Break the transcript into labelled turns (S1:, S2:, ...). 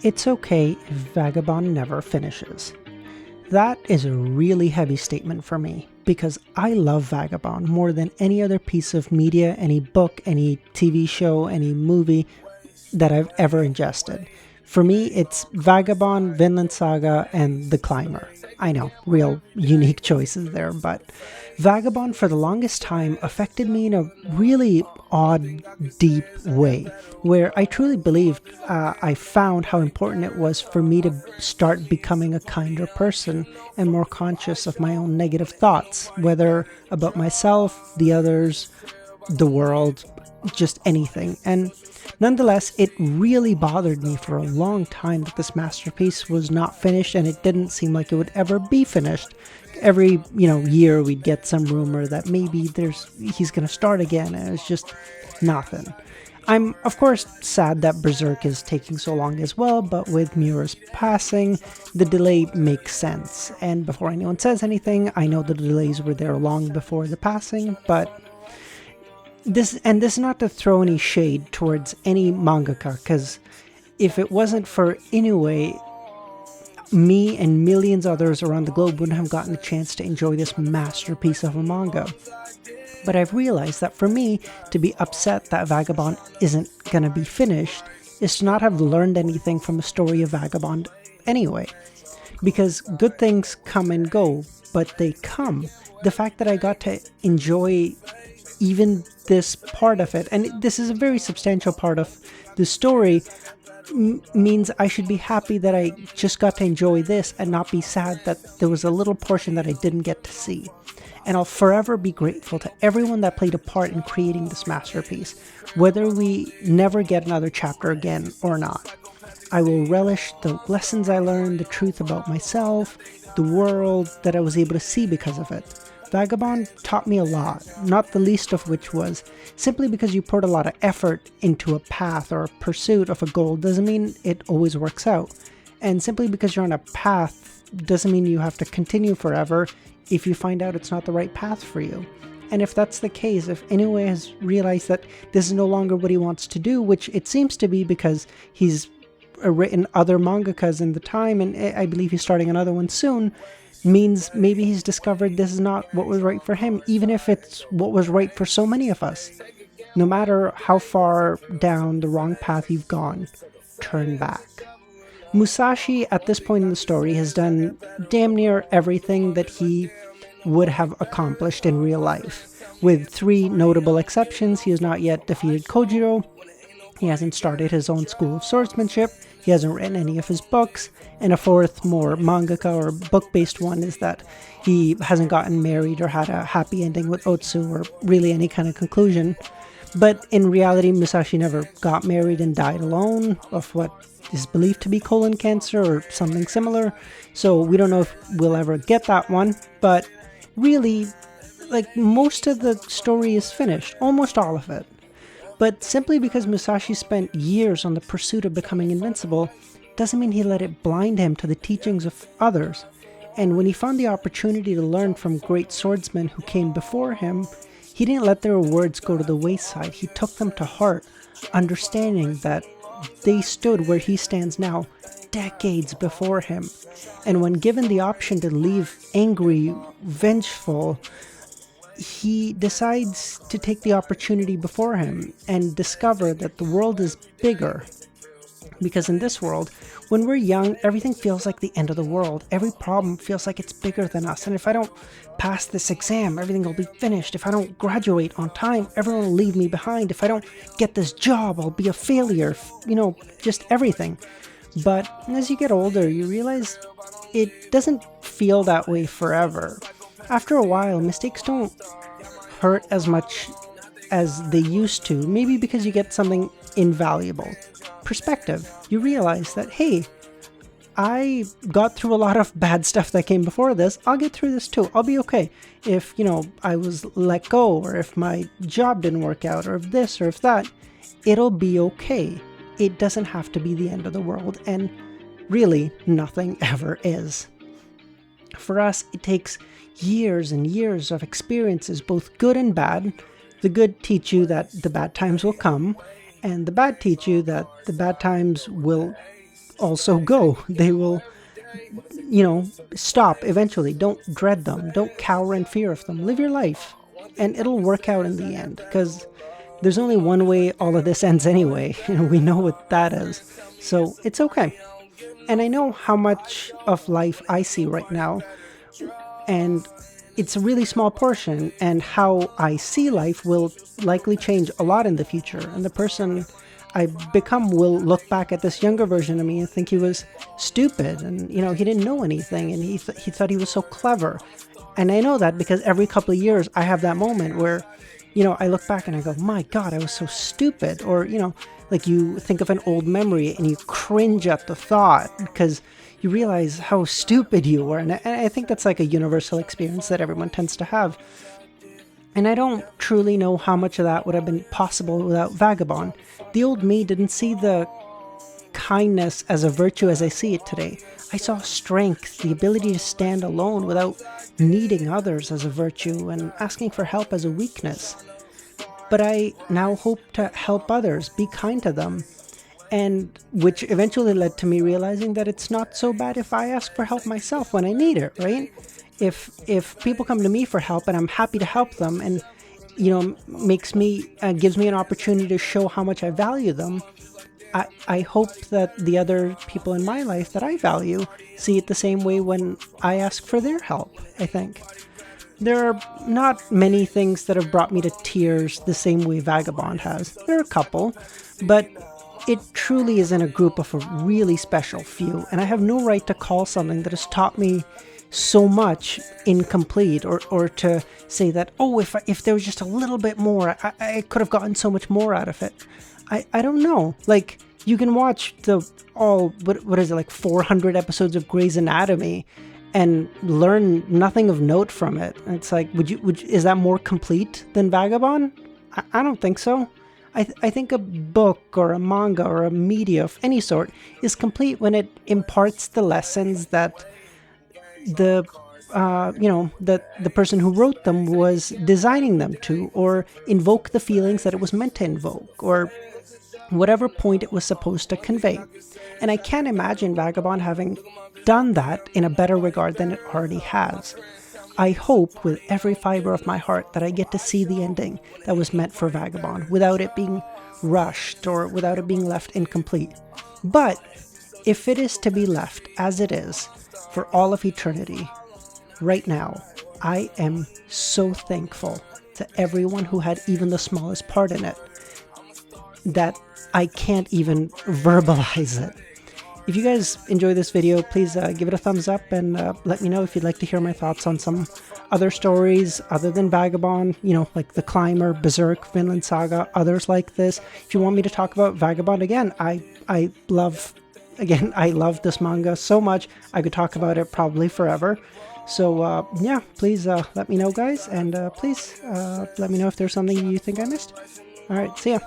S1: It's okay if Vagabond never finishes. That is a really heavy statement for me, because I love Vagabond more than any other piece of media, any book, any TV show, any movie that I've ever ingested. For me, it's Vagabond, Vinland Saga, and The Climber. I know, real unique choices there, but Vagabond for the longest time affected me in a really odd, deep way, where I truly believed I found how important it was for me to start becoming a kinder person and more conscious of my own negative thoughts, whether about myself, the others, the world, just anything. And nonetheless, it really bothered me for a long time that this masterpiece was not finished, and it didn't seem like it would ever be finished. Every, year we'd get some rumor that maybe he's going to start again, and it's just nothing. I'm, of course, sad that Berserk is taking so long as well, but with Miura's passing, the delay makes sense. And before anyone says anything, I know the delays were there long before the passing, but this is not to throw any shade towards any mangaka, because if it wasn't for Inoue, me and millions others around the globe wouldn't have gotten a chance to enjoy this masterpiece of a manga. But I've realized that for me, to be upset that Vagabond isn't gonna be finished is to not have learned anything from the story of Vagabond anyway. Because good things come and go, but they come. The fact that I got to enjoy even this part of it, and this is a very substantial part of the story, means I should be happy that I just got to enjoy this and not be sad that there was a little portion that I didn't get to see. And I'll forever be grateful to everyone that played a part in creating this masterpiece, whether we never get another chapter again or not. I will relish the lessons I learned, the truth about myself, the world that I was able to see because of it. Vagabond taught me a lot, not the least of which was simply because you put a lot of effort into a path or a pursuit of a goal doesn't mean it always works out. And simply because you're on a path doesn't mean you have to continue forever if you find out it's not the right path for you. And if that's the case, if Inoue has realized that this is no longer what he wants to do, which it seems to be because he's written other mangakas in the time, and I believe he's starting another one soon, means maybe he's discovered this is not what was right for him, even if it's what was right for so many of us. No matter how far down the wrong path you've gone, turn back. Musashi, at this point in the story, has done damn near everything that he would have accomplished in real life. With 3 notable exceptions, he has not yet defeated Kojiro, he hasn't started his own school of swordsmanship, he hasn't written any of his books, and a 4th, more mangaka or book-based one is that he hasn't gotten married or had a happy ending with Otsu or really any kind of conclusion. But in reality, Musashi never got married and died alone of what is believed to be colon cancer or something similar, so we don't know if we'll ever get that one, but really, most of the story is finished, almost all of it. But simply because Musashi spent years on the pursuit of becoming invincible, doesn't mean he let it blind him to the teachings of others. And when he found the opportunity to learn from great swordsmen who came before him, he didn't let their words go to the wayside. He took them to heart, understanding that they stood where he stands now, decades before him. And when given the option to leave angry, vengeful, he decides to take the opportunity before him and discover that the world is bigger. Because in this world, when we're young, everything feels like the end of the world. Every problem feels like it's bigger than us. And if I don't pass this exam, everything will be finished. If I don't graduate on time, everyone will leave me behind. If I don't get this job, I'll be a failure. Just everything. But as you get older, you realize it doesn't feel that way forever. After a while, mistakes don't hurt as much as they used to, maybe because you get something invaluable. Perspective. You realize that, hey, I got through a lot of bad stuff that came before this, I'll get through this too, I'll be okay. If, I was let go, or if my job didn't work out, or if this, or if that, it'll be okay. It doesn't have to be the end of the world, and really, nothing ever is. For us, it takes years and years of experiences, both good and bad. The good teach you that the bad times will come, and the bad teach you that the bad times will also go. They will, stop eventually. Don't dread them. Don't cower in fear of them. Live your life. And it'll work out in the end, because there's only one way all of this ends anyway. We know what that is. So it's okay. And I know how much of life I see right now, and it's a really small portion, and how I see life will likely change a lot in the future. And the person I become will look back at this younger version of me and think he was stupid, and he didn't know anything, and he thought he was so clever. And I know that because every couple of years I have that moment where I look back and I go, my God, I was so stupid. Or like you think of an old memory and you cringe at the thought because you realize how stupid you were. And I think that's like a universal experience that everyone tends to have. And I don't truly know how much of that would have been possible without Vagabond. The old me didn't see the kindness as a virtue as I see it today. I saw strength, the ability to stand alone without needing others as a virtue, and asking for help as a weakness. But I now hope to help others, be kind to them, and which eventually led to me realizing that it's not so bad if I ask for help myself when I need it, right? If people come to me for help and I'm happy to help them, and gives me an opportunity to show how much I value them, I hope that the other people in my life that I value see it the same way when I ask for their help, I think. There are not many things that have brought me to tears the same way Vagabond has. There are a couple, but it truly is in a group of a really special few, and I have no right to call something that has taught me so much incomplete, or to say that, oh, if there was just a little bit more, I could have gotten so much more out of it. I don't know. Like, you can watch what is it, like 400 episodes of Grey's Anatomy and learn nothing of note from it. It's like, is that more complete than Vagabond? I don't think so. I think a book or a manga or a media of any sort is complete when it imparts the lessons that the person who wrote them was designing them to, or invoke the feelings that it was meant to invoke, or whatever point it was supposed to convey. And I can't imagine Vagabond having done that in a better regard than it already has. I hope with every fiber of my heart that I get to see the ending that was meant for Vagabond without it being rushed or without it being left incomplete. But if it is to be left as it is for all of eternity, right now, I am so thankful to everyone who had even the smallest part in it that I can't even verbalize it. If you guys enjoy this video, please give it a thumbs up, and let me know if you'd like to hear my thoughts on some other stories other than Vagabond, like The Climber, Berserk, Vinland Saga, others like this. If you want me to talk about Vagabond again, I love this manga so much, I could talk about it probably forever. So yeah, please let me know, guys, and please let me know if there's something you think I missed. Alright, see ya.